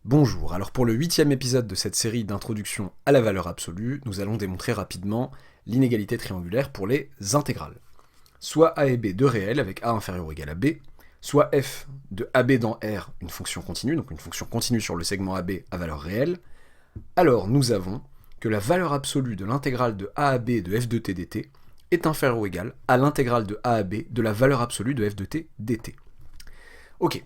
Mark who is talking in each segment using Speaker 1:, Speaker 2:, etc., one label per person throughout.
Speaker 1: Bonjour, alors pour le 8e épisode de cette série d'introduction à la valeur absolue, nous allons démontrer rapidement l'inégalité triangulaire pour les intégrales. Soit a et b deux réels avec a inférieur ou égal à b, soit f de ab dans R une fonction continue, donc une fonction continue sur le segment AB à valeur réelle, alors nous avons que la valeur absolue de l'intégrale de a à b de f de t dt est inférieure ou égale à l'intégrale de a à b de la valeur absolue de f de t dt. Ok.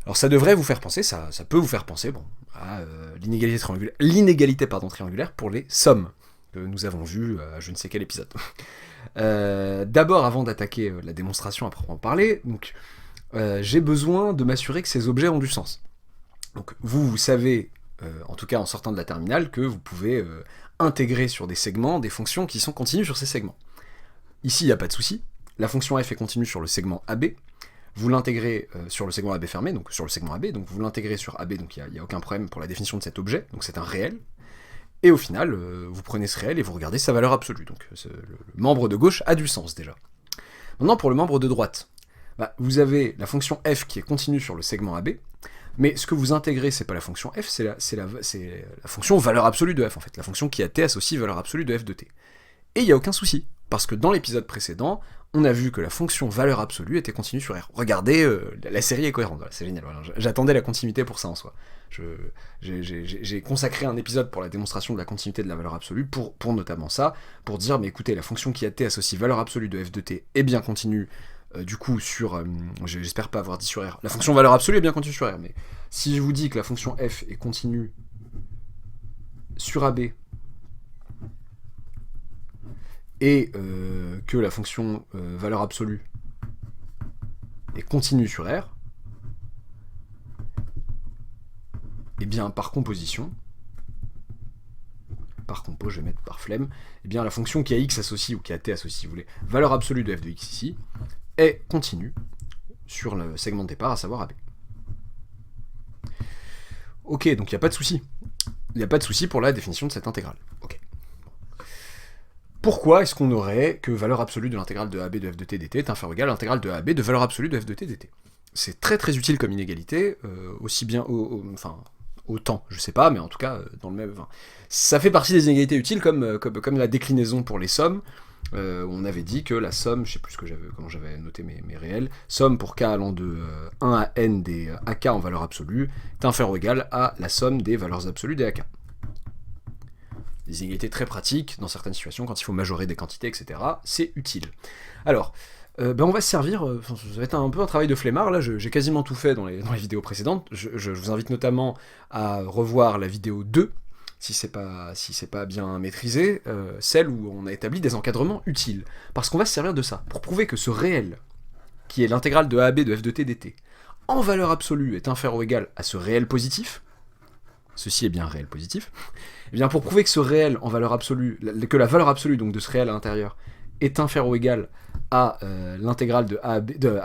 Speaker 1: Alors ça devrait vous faire penser, ça peut vous faire penser à l'inégalité triangulaire pour les sommes que nous avons vues à je ne sais quel épisode. D'abord, avant d'attaquer la démonstration à proprement parler, j'ai besoin de m'assurer que ces objets ont du sens. Donc vous savez, en tout cas en sortant de la terminale, que vous pouvez intégrer sur des segments des fonctions qui sont continues sur ces segments. Ici, il n'y a pas de souci, la fonction f est continue sur le segment AB, vous l'intégrez sur le segment AB fermé, donc sur le segment AB, donc vous l'intégrez sur AB, donc il n'y a aucun problème pour la définition de cet objet, donc c'est un réel, et au final, vous prenez ce réel et vous regardez sa valeur absolue, donc le membre de gauche a du sens déjà. Maintenant pour le membre de droite, vous avez la fonction f qui est continue sur le segment AB, mais ce que vous intégrez, c'est pas la fonction f, c'est la fonction valeur absolue de f en fait, la fonction qui a t associe valeur absolue de f de t. Et il n'y a aucun souci, parce que dans l'épisode précédent, on a vu que la fonction valeur absolue était continue sur R. Regardez, la série est cohérente, voilà, c'est génial, voilà. J'attendais la continuité pour ça en soi. J'ai consacré un épisode pour la démonstration de la continuité de la valeur absolue, pour notamment ça, pour dire, mais écoutez, la fonction qui a t associe valeur absolue de f de t est bien continue, du coup, sur... j'espère pas avoir dit sur R. La fonction valeur absolue est bien continue sur R, mais si je vous dis que la fonction f est continue sur AB, et que la fonction valeur absolue est continue sur R, et bien par composition, par compo, je vais mettre par flemme, et bien la fonction qui a x associe, ou qui a t associe, si vous voulez, valeur absolue de f de x ici, est continue sur le segment de départ, à savoir AB. Ok, donc il n'y a pas de souci. Il n'y a pas de souci pour la définition de cette intégrale. Ok. Pourquoi est-ce qu'on aurait que valeur absolue de l'intégrale de AB de f de t dt est inférieure ou égale à l'intégrale de AB de valeur absolue de f de t dt? C'est très très utile comme inégalité, aussi bien autant, je sais pas, mais en tout cas, dans le même... ça fait partie des inégalités utiles comme la déclinaison pour les sommes. On avait dit que la somme, je sais plus comment j'avais noté mes réels, somme pour k allant de 1 à n des ak en valeur absolue est inférieure ou égale à la somme des valeurs absolues des ak. Des inégalités très pratiques, dans certaines situations, quand il faut majorer des quantités, etc. C'est utile. Alors, on va se servir, ça va être un peu un travail de flemmard, là, j'ai quasiment tout fait dans les vidéos précédentes, je vous invite notamment à revoir la vidéo 2, si c'est pas bien maîtrisé, celle où on a établi des encadrements utiles. Parce qu'on va se servir de ça, pour prouver que ce réel, qui est l'intégrale de AB de f de t dt, en valeur absolue est inférieur ou égal à ce réel positif, ceci est bien un réel positif, et bien pour prouver que ce réel en valeur absolue, que la valeur absolue donc de ce réel à l'intérieur est inférieure ou égale à l'intégrale de A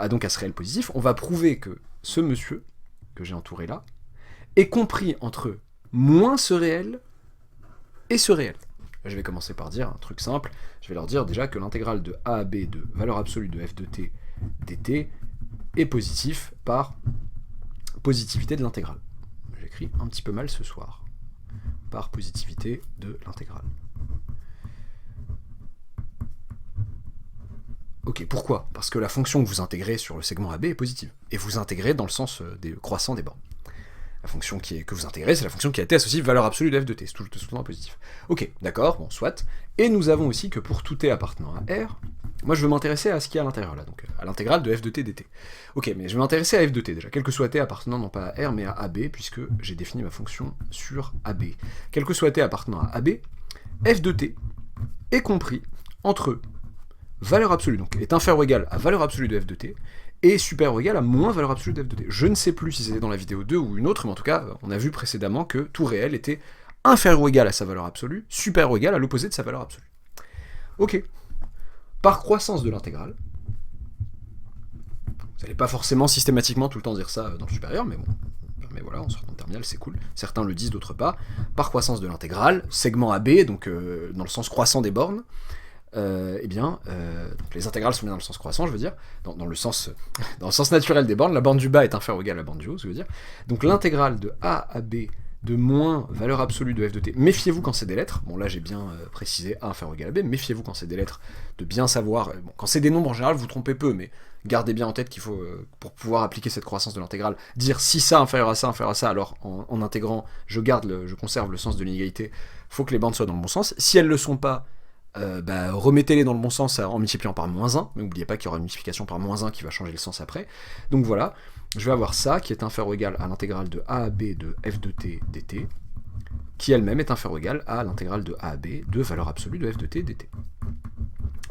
Speaker 1: donc à ce réel positif, on va prouver que ce monsieur, que j'ai entouré là, est compris entre moins ce réel et ce réel. Je vais commencer par dire un truc simple, je vais leur dire déjà que l'intégrale de A à B de valeur absolue de f de t dt est positif par positivité de l'intégrale. J'écris un petit peu mal ce soir. Par positivité de l'intégrale. Ok, pourquoi? Parce que la fonction que vous intégrez sur le segment AB est positive. Et vous intégrez dans le sens croissant des bornes. La fonction que vous intégrez, c'est la fonction qui a t associe valeur absolue de f de t, c'est tout le temps positif. Ok, d'accord, bon, soit. Et nous avons aussi que pour tout t appartenant à R, moi je veux m'intéresser à ce qu'il y a à l'intérieur là, donc à l'intégrale de f de t dt. Ok, mais je vais m'intéresser à f de t déjà, quel que soit t appartenant non pas à R mais à AB, puisque j'ai défini ma fonction sur AB. Quel que soit t appartenant à AB, f de t est compris entre valeur absolue, donc est inférieur ou égal à valeur absolue de f de t, et supérieur ou égal à moins valeur absolue de f de t. Je ne sais plus si c'était dans la vidéo 2 ou une autre, mais en tout cas, on a vu précédemment que tout réel était inférieur ou égal à sa valeur absolue, supérieur ou égal à l'opposé de sa valeur absolue. Ok. Par croissance de l'intégrale, vous n'allez pas forcément systématiquement tout le temps dire ça dans le supérieur, mais bon, mais voilà, en sortant de terminale, c'est cool. Certains le disent, d'autres pas. Par croissance de l'intégrale, segment AB, donc dans le sens croissant des bornes, donc les intégrales sont bien dans le sens croissant, je veux dire, dans le sens naturel des bornes, la borne du bas est inférieure ou égale à la borne du haut, je veux dire. Donc l'intégrale de a à b de moins valeur absolue de f de t, méfiez-vous quand c'est des lettres, bon là j'ai bien précisé a inférieur ou égal à b, méfiez-vous quand c'est des lettres, de bien savoir, bon, quand c'est des nombres en général vous trompez peu, mais gardez bien en tête qu'il faut, pour pouvoir appliquer cette croissance de l'intégrale, dire si ça inférieur à ça, alors en intégrant, je conserve le sens de l'inégalité, faut que les bornes soient dans le bon sens, si elles le sont pas, remettez-les dans le bon sens en multipliant par moins 1, mais n'oubliez pas qu'il y aura une multiplication par moins 1 qui va changer le sens après, donc voilà, je vais avoir ça qui est inférieur ou égal à l'intégrale de a à b de f de t dt, qui elle-même est inférieure ou égale à l'intégrale de a à b de valeur absolue de f de t dt.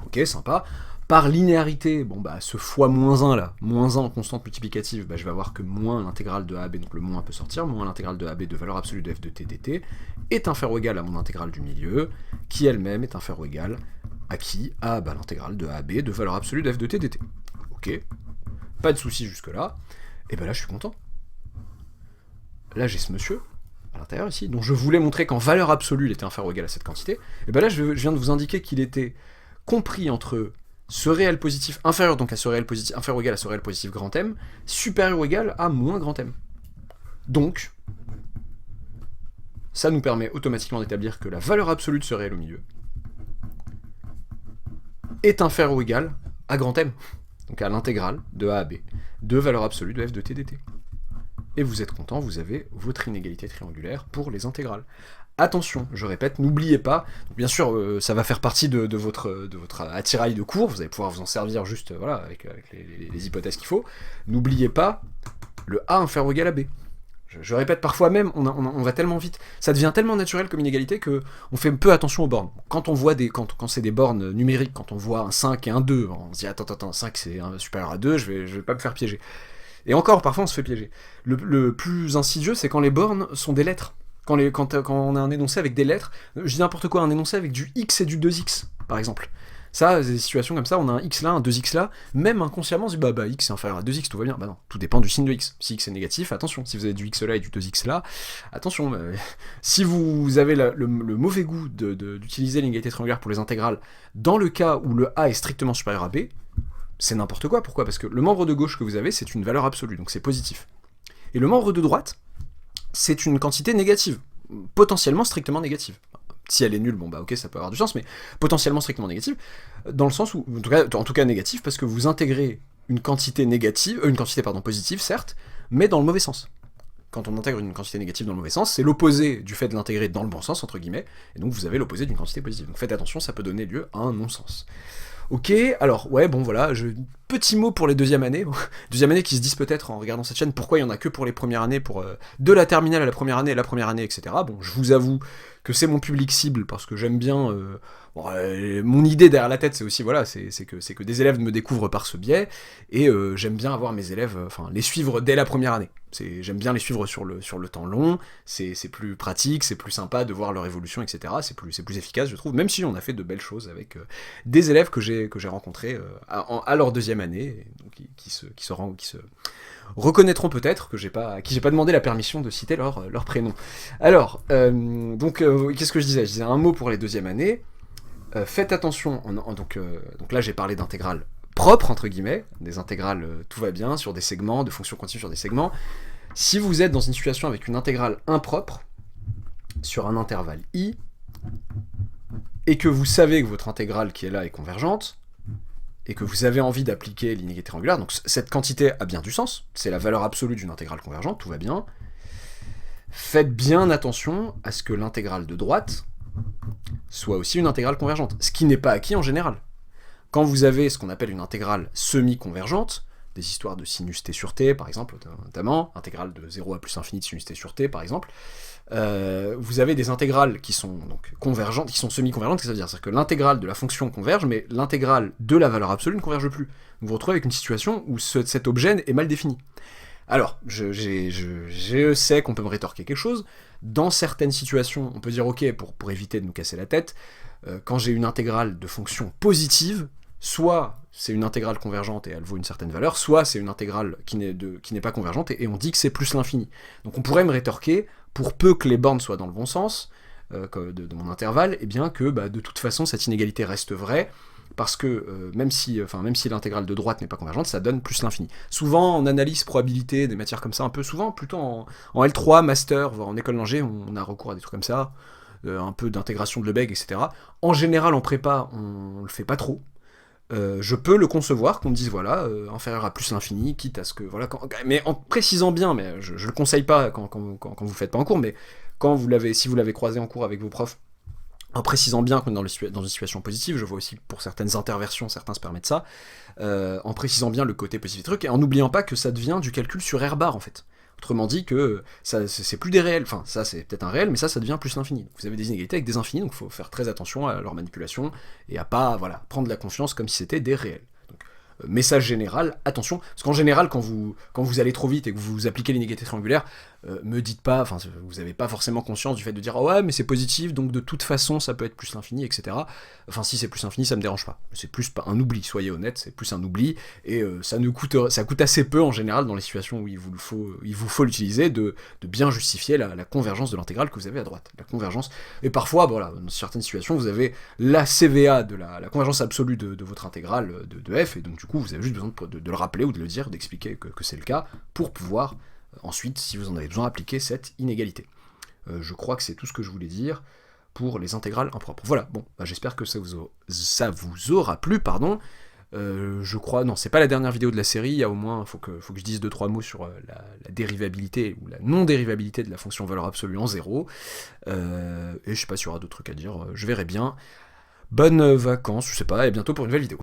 Speaker 1: Ok, sympa. Par linéarité, bon bah ce fois moins 1 là, moins 1 en constante multiplicative, bah, je vais avoir que moins l'intégrale de a à b, donc le moins peut sortir, moins l'intégrale de a à b de valeur absolue de f de t dt, est inférieur ou égal à mon intégrale du milieu, qui elle-même est inférieure ou égale à qui? À l'intégrale de a à b de valeur absolue de f de t dt. Ok, pas de soucis jusque là. Et ben là je suis content. Là j'ai ce monsieur à l'intérieur ici, dont je voulais montrer qu'en valeur absolue il était inférieur ou égal à cette quantité, et ben là je viens de vous indiquer qu'il était compris entre ce réel positif inférieur donc à ce réel positif inférieur ou égal à ce réel positif grand M, supérieur ou égal à moins grand M. Donc, ça nous permet automatiquement d'établir que la valeur absolue de ce réel au milieu est inférieure ou égale à grand M, donc à l'intégrale de a à b, de valeur absolue de f de t dt. Et vous êtes content, vous avez votre inégalité triangulaire pour les intégrales. Attention, je répète, n'oubliez pas, donc bien sûr ça va faire partie de votre attirail de cours, vous allez pouvoir vous en servir juste voilà, avec les hypothèses qu'il faut, n'oubliez pas le a inférieur ou égal à b. Je répète, parfois même, on va tellement vite, ça devient tellement naturel comme inégalité qu'on fait peu attention aux bornes. Quand on voit quand c'est des bornes numériques, quand on voit un 5 et un 2, on se dit attends, 5 c'est supérieur à 2, je vais pas me faire piéger. Et encore, parfois on se fait piéger. Le plus insidieux, c'est quand les bornes sont des lettres. Quand on a un énoncé avec des lettres, je dis n'importe quoi, un énoncé avec du x et du 2x, par exemple. Ça, des situations comme ça, on a un x là, un 2x là, même inconsciemment on se dit bah x est inférieur à 2x, tout va bien. Bah non, tout dépend du signe de x. Si x est négatif, attention, si vous avez du x là et du 2x là, attention, si vous avez le mauvais goût d'utiliser l'inégalité triangulaire pour les intégrales, dans le cas où le a est strictement supérieur à b, c'est n'importe quoi. Pourquoi? Parce que le membre de gauche que vous avez, c'est une valeur absolue, donc c'est positif. Et le membre de droite, c'est une quantité négative, potentiellement strictement négative. Si elle est nulle, bon bah ok, ça peut avoir du sens, mais potentiellement strictement négative, dans le sens où, en tout cas négative, parce que vous intégrez une quantité positive, certes, mais dans le mauvais sens. Quand on intègre une quantité négative dans le mauvais sens, c'est l'opposé du fait de l'intégrer dans le bon sens, entre guillemets, et donc vous avez l'opposé d'une quantité positive. Donc faites attention, ça peut donner lieu à un non-sens. Ok, alors ouais, bon voilà, petit mot pour les deuxième années. Deuxième année qui se disent peut-être en regardant cette chaîne pourquoi il y en a que pour les premières années, pour de la terminale à la première année, etc. Bon, je vous avoue que c'est mon public cible parce que j'aime bien. Mon idée derrière la tête, c'est aussi voilà, c'est que des élèves me découvrent par ce biais et j'aime bien avoir mes élèves, les suivre dès la première année. J'aime bien les suivre sur le temps long. C'est plus pratique, c'est plus sympa de voir leur évolution, etc. C'est plus efficace, je trouve. Même si on a fait de belles choses avec des élèves que j'ai rencontrés à leur deuxième année, donc, qui se reconnaîtront peut-être à qui j'ai pas demandé la permission de citer leur prénom. Alors, qu'est-ce que je disais? Je disais un mot pour les deuxièmes années. Faites attention, donc là j'ai parlé d'intégrales propres, entre guillemets, des intégrales tout va bien, sur des segments, de fonctions continues sur des segments. Si vous êtes dans une situation avec une intégrale impropre, sur un intervalle i, et que vous savez que votre intégrale qui est là est convergente, et que vous avez envie d'appliquer l'inégalité triangulaire, donc cette quantité a bien du sens, c'est la valeur absolue d'une intégrale convergente, tout va bien, faites bien attention à ce que l'intégrale de droite soit aussi une intégrale convergente, ce qui n'est pas acquis en général. Quand vous avez ce qu'on appelle une intégrale semi-convergente, des histoires de sinus t sur t, par exemple, notamment, intégrale de 0 à plus infini de sinus t sur t, par exemple, vous avez des intégrales qui sont donc convergentes, qui sont semi-convergentes, qu'est-ce que ça veut dire? C'est-à-dire que l'intégrale de la fonction converge, mais l'intégrale de la valeur absolue ne converge plus. Vous vous retrouvez avec une situation où cet objet est mal défini. Alors, je sais qu'on peut me rétorquer quelque chose. Dans certaines situations, on peut dire ok, pour éviter de nous casser la tête, quand j'ai une intégrale de fonction positive, soit c'est une intégrale convergente et elle vaut une certaine valeur, soit c'est une intégrale qui n'est pas convergente et on dit que c'est plus l'infini. Donc on pourrait me rétorquer, pour peu que les bornes soient dans le bon sens, de mon intervalle, et bien que de toute façon cette inégalité reste vraie, parce que même si l'intégrale de droite n'est pas convergente, ça donne plus l'infini. Souvent en analyse probabilité, des matières comme ça, un peu souvent, plutôt en L3, master, voire en école d'ingé, on a recours à des trucs comme ça, un peu d'intégration de Lebesgue, etc. En général en prépa, on le fait pas trop. Je peux le concevoir, qu'on me dise voilà, inférieur à plus l'infini, quitte à ce que voilà, mais en précisant bien, mais je le conseille pas quand vous faites pas en cours, mais si vous l'avez croisé en cours avec vos profs, en précisant bien qu'on est dans une situation positive, je vois aussi que pour certaines interversions, certains se permettent ça, en précisant bien le côté positif du truc, et en n'oubliant pas que ça devient du calcul sur R-bar en fait. Autrement dit que ça, c'est plus des réels, enfin ça c'est peut-être un réel, mais ça devient plus l'infini. Vous avez des inégalités avec des infinis, donc il faut faire très attention à leur manipulation, et à pas prendre la confiance comme si c'était des réels. Donc, message général, attention, parce qu'en général quand vous allez trop vite et que vous appliquez l'inégalité triangulaire, me dites pas, enfin vous avez pas forcément conscience du fait de dire oh ouais mais c'est positif donc de toute façon ça peut être plus l'infini, etc. Enfin si c'est plus l'infini ça me dérange pas, c'est plus un oubli, soyez honnête, c'est plus un oubli, et ça coûte assez peu en général dans les situations où il vous faut l'utiliser de bien justifier la convergence de l'intégrale que vous avez à droite, la convergence, et parfois voilà, dans certaines situations vous avez la CVA de la convergence absolue de votre intégrale de f, et donc du coup vous avez juste besoin de le rappeler ou de le dire, d'expliquer que c'est le cas pour pouvoir ensuite, si vous en avez besoin, appliquer cette inégalité. Je crois que c'est tout ce que je voulais dire pour les intégrales impropres. Voilà, bon, j'espère que ça vous aura plu, pardon. Je crois, non, c'est pas la dernière vidéo de la série, il y a au moins, faut que je dise 2-3 mots sur la dérivabilité, ou la non-dérivabilité de la fonction valeur absolue en 0, et je sais pas s'il y aura d'autres trucs à dire, je verrai bien. Bonnes vacances, je sais pas, et à bientôt pour une nouvelle vidéo.